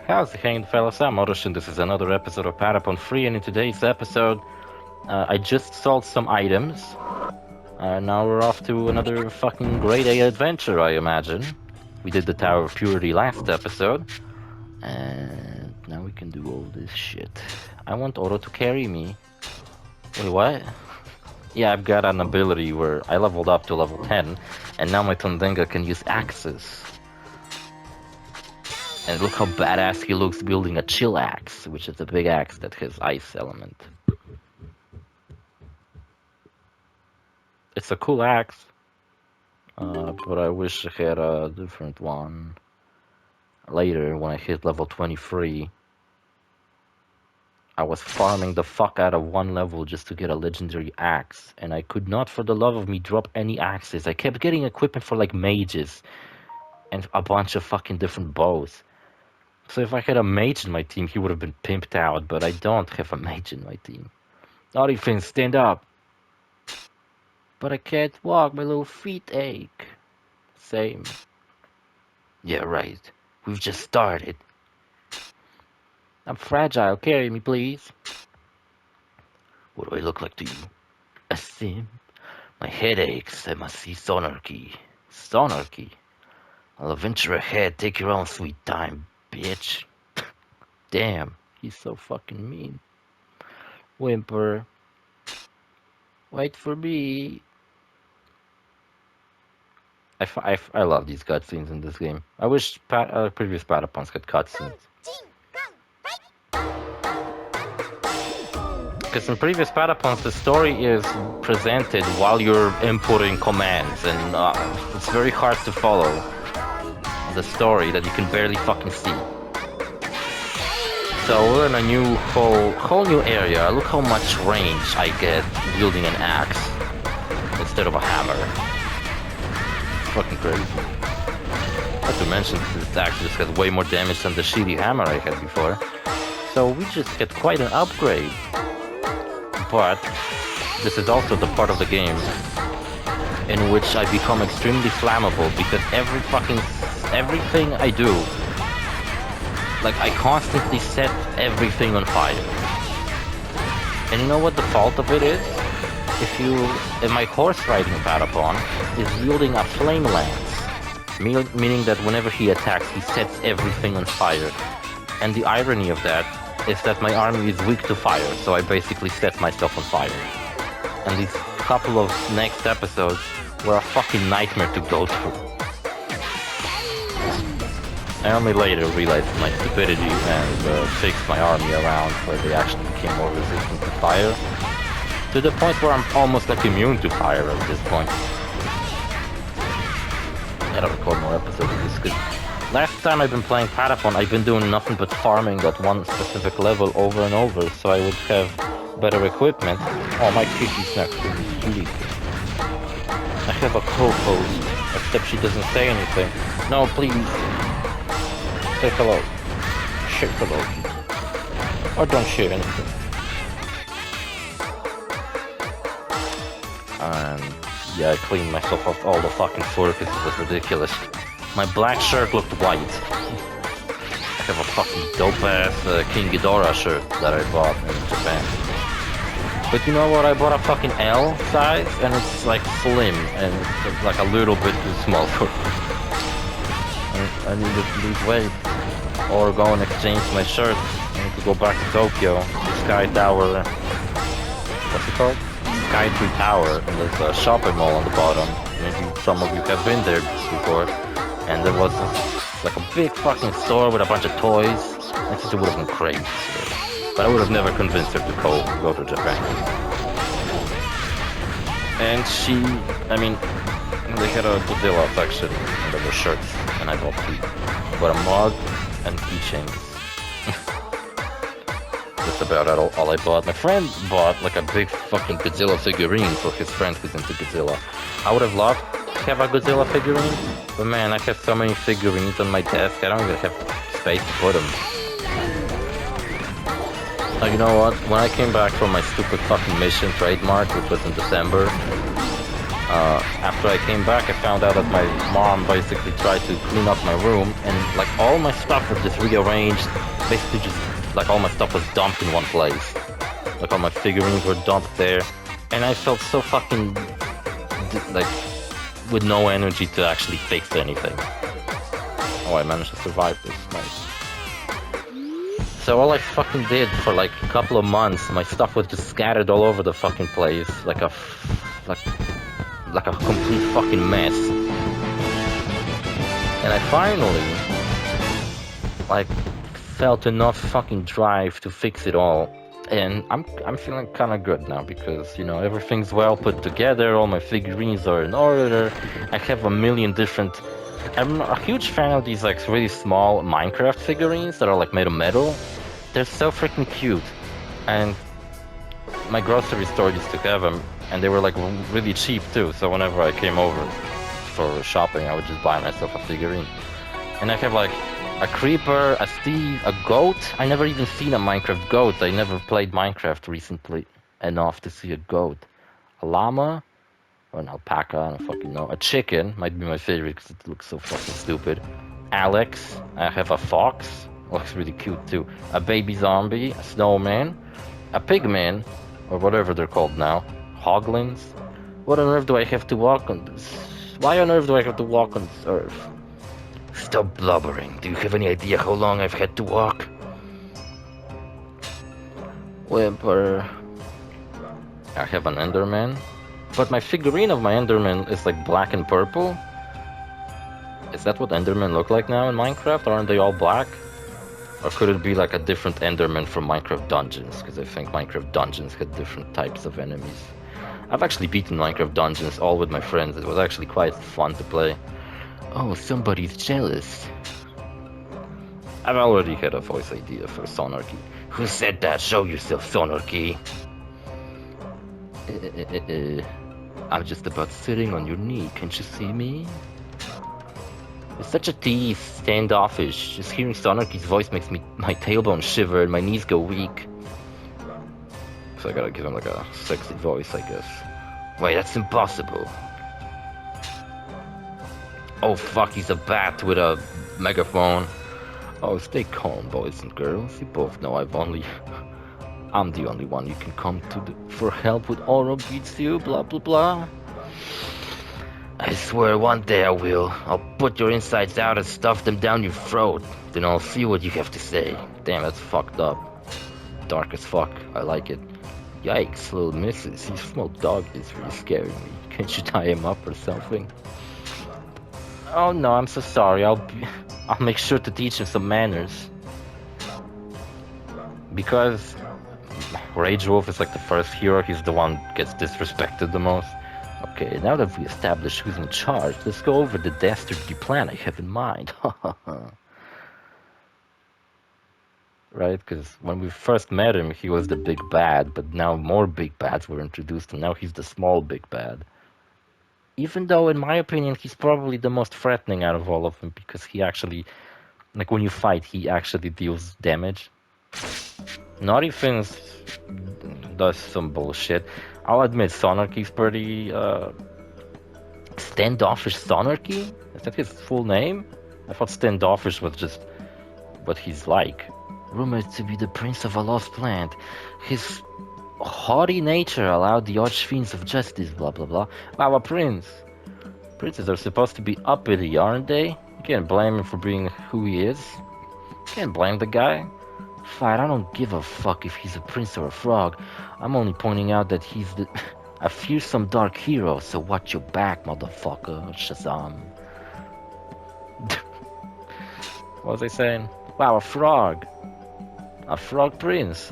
How's it hanging, fellas? I'm OrosZ, and this is another episode of Patapon Free, and in today's episode, I just sold some items. Now we're off to another fucking grade A adventure, I imagine. We did the Tower of Purity last episode, and now we can do all this shit. I want Oro to carry me. Wait, what? Yeah, I've got an ability where I leveled up to level 10, and now my Tondenga can use axes. And look how badass he looks building a chill axe, which is a big axe that has ice element. It's a cool axe, but I wish I had a different one. Later, when I hit level 23, I was farming the fuck out of one level just to get a legendary axe, and I could not for the love of me drop any axes. I kept getting equipment for like mages, and a bunch of fucking different bows. So if I had a mage in my team, he would have been pimped out, but I don't have a mage in my team. Orifin, stand up! But I can't walk, my little feet ache. Same. Yeah, right. We've just started. I'm fragile, carry me, please. What do I look like to you? A sim? My head aches, I must see Sonarchy. Sonarchy? I'll venture ahead, take your own sweet time, bitch. Damn, he's so fucking mean. Whimper. Wait for me. I love these cutscenes in this game. I wish previous Patapons had cutscenes. Because in previous Patapons, the story is presented while you're inputting commands, and it's very hard to follow the story that you can barely fucking see. So we're in a whole new area. Look how much range I get wielding an axe instead of a hammer. Fucking crazy. Not to mention, this axe just has way more damage than the shitty hammer I had before. So we just get quite an upgrade. But this is also the part of the game in which I become extremely flammable because everything I do, like I constantly set everything on fire. And you know what the fault of it is? If my horse riding Patapon is wielding a flame lance, meaning that whenever he attacks, he sets everything on fire. And the irony of that is that my army is weak to fire, so I basically set myself on fire. And these couple of next episodes were a fucking nightmare to go through. I only later realized my stupidity and fixed my army around where they actually became more resistant to fire. To the point where I'm almost like immune to fire at this point. I gotta record more episodes of this because last time I've been playing Patapon, I've been doing nothing but farming that one specific level over and over, so I would have better equipment. Oh, my kitty's next to me, Judy. I have a co-host, except she doesn't say anything. No, please. Say hello. Say hello. Or don't share anything. And yeah, I cleaned myself off all the fucking fur because it was ridiculous. My black shirt looked white. I have a fucking dope-ass King Ghidorah shirt that I bought in Japan. But you know what? I bought a fucking L size, and it's like slim, and it's like a little bit too small for me. I need to lose weight, or go and exchange my shirt. I need to go back to Tokyo, the Sky Tower. What's it called? Sky Tree Tower, and there's a shopping mall on the bottom. Maybe some of you have been there before. And there was like a big fucking store with a bunch of toys. I think it would have been crazy. But I would have never convinced her to go to Japan. And they had a Godzilla section, and there were shirts, and I bought two. I bought a mug and keychains. That's about all I bought. My friend bought like a big fucking Godzilla figurine for his friend who's into Godzilla. I would have loved to have a Godzilla figurine, but man, I have so many figurines on my desk, I don't even have space to put them. Now, you know what? When I came back from my stupid fucking mission trademark, which was in December, After I came back, I found out that my mom basically tried to clean up my room, and like all my stuff was just rearranged. Basically, just like all my stuff was dumped in one place. Like all my figurines were dumped there, and I felt so fucking like with no energy to actually fix anything. Oh, I managed to survive this. Nice. So all I fucking did for like a couple of months, my stuff was just scattered all over the fucking place, like a complete fucking mess. And I finally, like, felt enough fucking drive to fix it all. And I'm feeling kind of good now because, you know, everything's well put together, all my figurines are in order, I have a million different... I'm a huge fan of these, like, really small Minecraft figurines that are, like, made of metal. They're so freaking cute. And my grocery store used to have them, and they were, like, really cheap, too. So whenever I came over for shopping, I would just buy myself a figurine. And I have, like, a creeper, a Steve, a goat. I never even seen a Minecraft goat. I never played Minecraft recently enough to see a goat. A llama, or an alpaca, I don't fucking know. A chicken might be my favorite because it looks so fucking stupid. Alex, I have a fox, looks really cute too. A baby zombie, a snowman, a pigman, or whatever they're called now. Hoglins. What on earth do I have to walk on this? Why on earth do I have to walk on this earth? Stop blubbering. Do you have any idea how long I've had to walk? Whimper. I have an Enderman. But my figurine of my Enderman is like black and purple. Is that what Endermen look like now in Minecraft? Aren't they all black? Or could it be like a different Enderman from Minecraft Dungeons? Because I think Minecraft Dungeons had different types of enemies. I've actually beaten Minecraft Dungeons all with my friends. It was actually quite fun to play. Oh, somebody's jealous. I've already had a voice idea for Sonarchy. Who said that? Show yourself, Sonarchy. I'm just about sitting on your knee. Can't you see me? It's such a tease, standoffish. Just hearing Sonarchy's voice makes my tailbone shiver and my knees go weak. So I gotta give him like a sexy voice, I guess. Wait, that's impossible. Oh fuck, he's a bat with a megaphone. Oh, stay calm, boys and girls. You both know I'm the only one you can come to for help with Oro beats you, blah blah blah. I swear one day I will. I'll put your insides out and stuff them down your throat. Then I'll see what you have to say. Damn, that's fucked up. Dark as fuck. I like it. Yikes, little missus. Your small dog is really scaring me. Can't you tie him up or something? Oh no, I'm so sorry. I'll make sure to teach him some manners. Because Rage Wolf is like the first hero, he's the one who gets disrespected the most. Okay, now that we established who's in charge, let's go over the dastardly plan I have in mind. Right, because when we first met him, he was the big bad, but now more big bads were introduced, and now he's the small big bad. Even though, in my opinion, he's probably the most threatening out of all of them, because he actually, like when you fight, he actually deals damage. Naughty Fins does some bullshit. I'll admit, Sonarchy's pretty, Standoffish Sonarchy? Is that his full name? I thought Standoffish was just what he's like. Rumored to be the prince of a lost land. His haughty nature allowed the archfiends of justice, blah blah blah. Wow, a prince. Princes are supposed to be uppity, aren't they? You can't blame him for being who he is. You can't blame the guy. Fine, I don't give a fuck if he's a prince or a frog. I'm only pointing out that he's a fearsome dark hero, so watch your back, motherfucker. Shazam. What was I saying? Wow, a frog. A frog prince.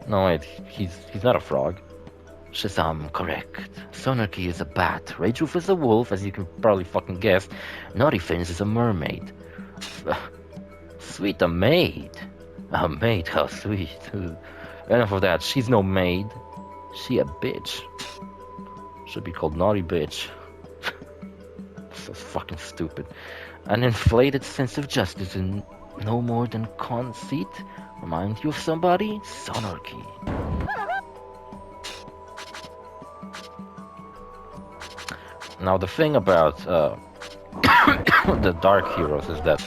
No, wait, he's not a frog. Shazam, correct. Sonarchy is a bat. Rage Wolf is a wolf, as you can probably fucking guess. Naughty Fins is a mermaid. Sweet, a maid. A maid, how sweet. Enough of that, she's no maid. She a bitch. Should be called Naughty Bitch. So fucking stupid. An inflated sense of justice and no more than conceit. Remind you of somebody? Sonarchy. Now the thing about the dark heroes is that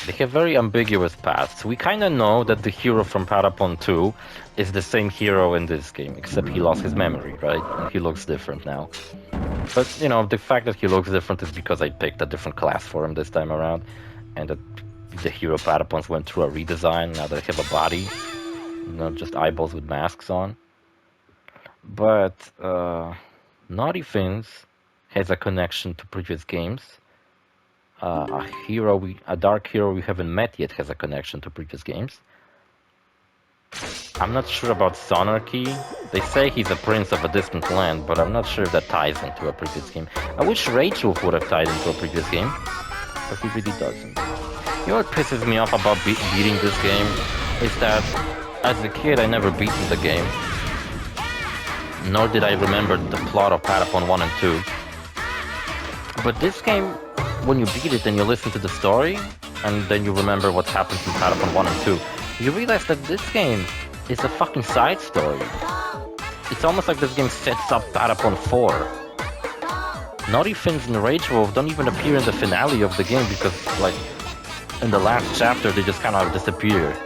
they have very ambiguous paths. We kind of know that the hero from Patapon 2 is the same hero in this game, except he lost his memory, right? And he looks different now. But, you know, the fact that he looks different is because I picked a different class for him this time around, and that the hero Patapons went through a redesign, now they have a body, you know, just eyeballs with masks on. But, Naughty Fins has a connection to previous games. A dark hero we haven't met yet has a connection to previous games. I'm not sure about Sonarchy. They say he's a prince of a distant land, but I'm not sure if that ties into a previous game. I wish Rage Wolf would have tied into a previous game, but he really doesn't. You know what pisses me off about beating this game? Is that, as a kid, I never beaten the game. Nor did I remember the plot of Patapon 1 and 2. But this game, when you beat it and you listen to the story, and then you remember what happens in Patapon 1 and 2, you realize that this game is a fucking side story. It's almost like this game sets up Patapon 4. Naughty Fins and Rage Wolf don't even appear in the finale of the game because, like, in the last chapter they just kind of disappear.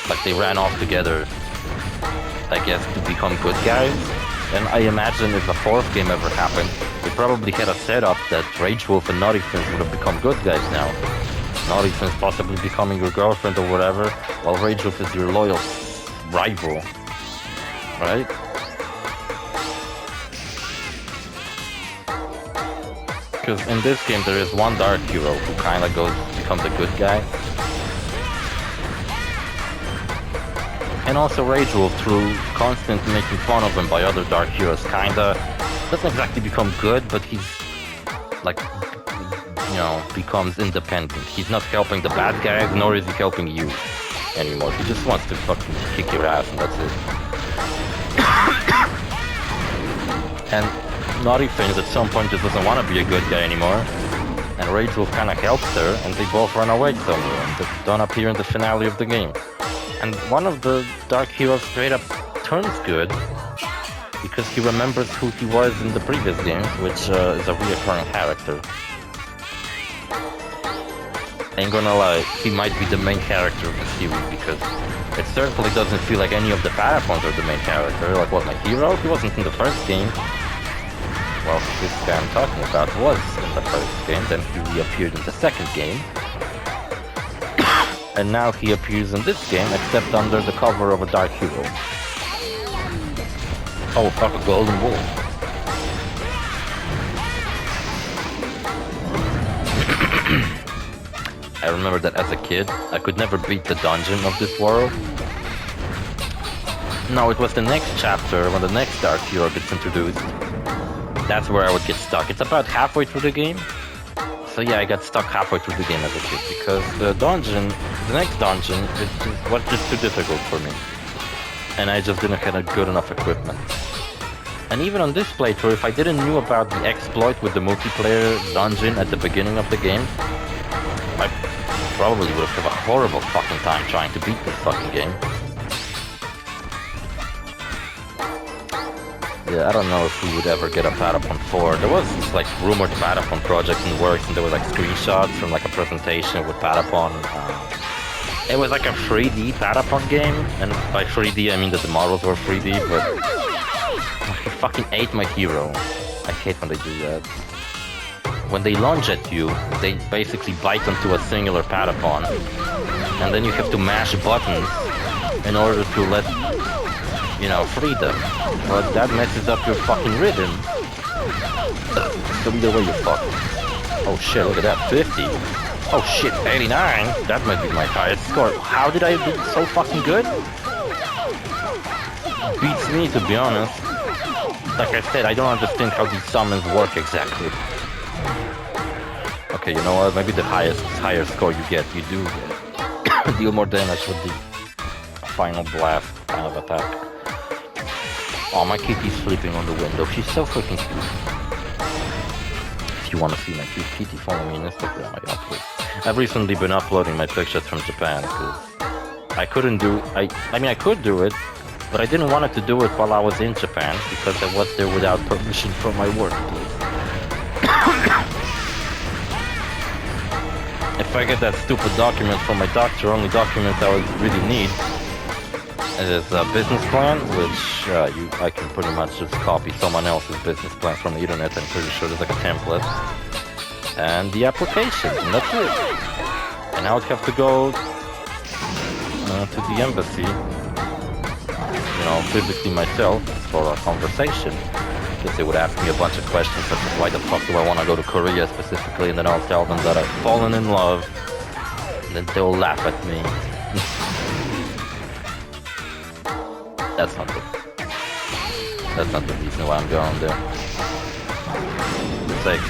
Like they ran off together, I guess, to become good guys. And I imagine if the fourth game ever happened, they probably had a setup that Rage Wolf and Naughty Fins would have become good guys now. Naughty Fins possibly becoming your girlfriend or whatever, while Rage Wolf is your loyal rival, right? Because in this game there is one dark hero who kind of becomes a good guy. And also Rage Wolf, through constant making fun of him by other dark heroes, kinda doesn't exactly become good, but he's like, you know, becomes independent. He's not helping the bad guys, nor is he helping you anymore. He just wants to fucking kick your ass, and that's it. And Naughty Fins at some point just doesn't want to be a good guy anymore, and Rage Wolf kind of helps her, and they both run away somewhere, and they don't appear in the finale of the game. And one of the dark heroes straight up turns good, because he remembers who he was in the previous games, which is a reoccurring character. Ain't gonna lie, he might be the main character of the series, because it certainly doesn't feel like any of the Patapons are the main character. Like, what, my hero? He wasn't in the first game. Well, this guy I'm talking about was in the first game, then he reappeared in the second game. And now he appears in this game, except under the cover of a dark hero. Oh, fuck, a golden wolf. I remember that as a kid, I could never beat the dungeon of this world. No, it was the next chapter, when the next dark hero gets introduced. That's where I would get stuck. It's about halfway through the game. So yeah, I got stuck halfway through the game as a kid, because the next dungeon, was just too difficult for me. And I just didn't have a good enough equipment. And even on this playthrough, if I didn't know about the exploit with the multiplayer dungeon at the beginning of the game, I probably would have had a horrible fucking time trying to beat this fucking game. Yeah, I don't know if we would ever get a Patapon 4. There was this, like, rumored Patapon project in the works, and there were like screenshots from like a presentation with Patapon. It was like a 3D Patapon game, and by 3D I mean that the models were 3D, but I fucking ate my hero. I hate when they do that. When they lunge at you, they basically bite onto a singular Patapon, and then you have to mash buttons in order to let, you know, free them. But that messes up your fucking rhythm. So either way, you're fucked. Oh shit, look at that, 50. Oh shit, 89? That might be my highest score. How did I do so fucking good? Beats me, to be honest. Like I said, I don't understand how these summons work exactly. Okay, you know what? Maybe the higher score you get, you do deal more damage with the final blast kind of attack. Oh, my kitty's sleeping on the window. She's so freaking cute. If you want to see my cute kitty, follow me on Instagram. I upload. I've recently been uploading my pictures from Japan because I couldn't do. I mean, I could do it, But I didn't want to do it while I was in Japan because I was there without permission from my workplace. If I get that stupid document from my doctor, only document I would really need is a business plan, which I can pretty much just copy someone else's business plan from the internet. I'm pretty sure there's like a template. And the application, and that's it. And I would have to go to the embassy, you know, physically myself for a conversation. Because they would ask me a bunch of questions such as why the fuck do I want to go to Korea specifically, and then I'll tell them that I've fallen in love, and then they'll laugh at me. That's not the reason why I'm going there. It's like,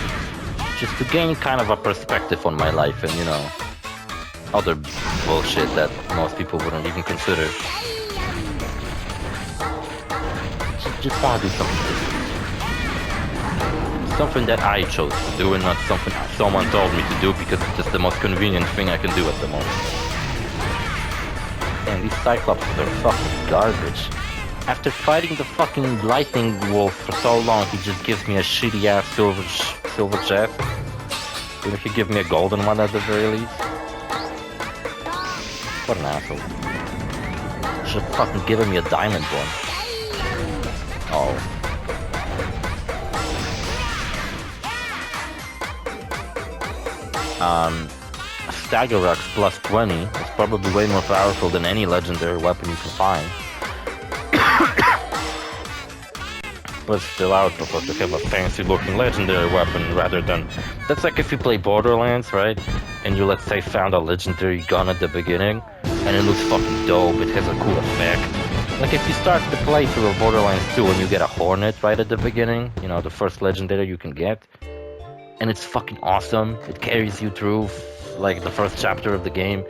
just to gain kind of a perspective on my life and, you know, other bullshit that most people wouldn't even consider. Just want to do something different. Something that I chose to do and not something someone told me to do because it's just the most convenient thing I can do at the moment. And these Cyclops are fucking garbage. After fighting the fucking lightning wolf for so long, he just gives me a shitty ass silver chest. Even if you give me a golden one at the very least. What an asshole. Should have fucking given me a diamond one. Oh. Stagger-Axe plus 20 is probably way more powerful than any legendary weapon you can find. But still, I would prefer to have a fancy-looking legendary weapon rather than... That's like if you play Borderlands, right? And you, let's say, found a legendary gun at the beginning, and it looks fucking dope, it has a cool effect. Like if you start the playthrough of Borderlands 2 and you get a Hornet right at the beginning, you know, the first legendary you can get, and it's fucking awesome, it carries you through, like, the first chapter of the game,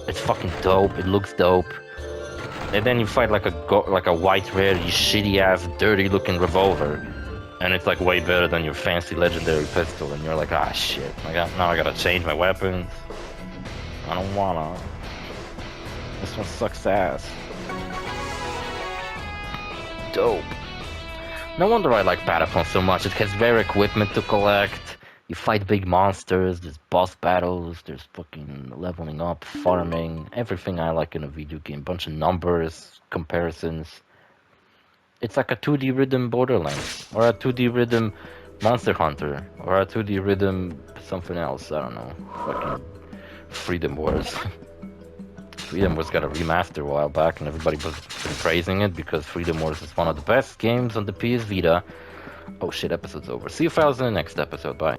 it's fucking dope, it looks dope. And then you fight like a white, rare, shitty ass, dirty looking revolver, and it's like way better than your fancy legendary pistol. And you're like, ah shit, now I gotta change my weapons. I don't wanna. This one sucks ass. Dope. No wonder I like Patapon so much. It has rare equipment to collect. You fight big monsters, there's boss battles, there's fucking leveling up, farming, everything I like in a video game. Bunch of numbers, comparisons. It's like a 2D rhythm Borderlands, or a 2D rhythm Monster Hunter, or a 2D rhythm something else, I don't know. Fucking Freedom Wars. Freedom Wars got a remaster a while back and everybody was praising it because Freedom Wars is one of the best games on the PS Vita. Oh shit, episode's over. See you fellas in the next episode, bye.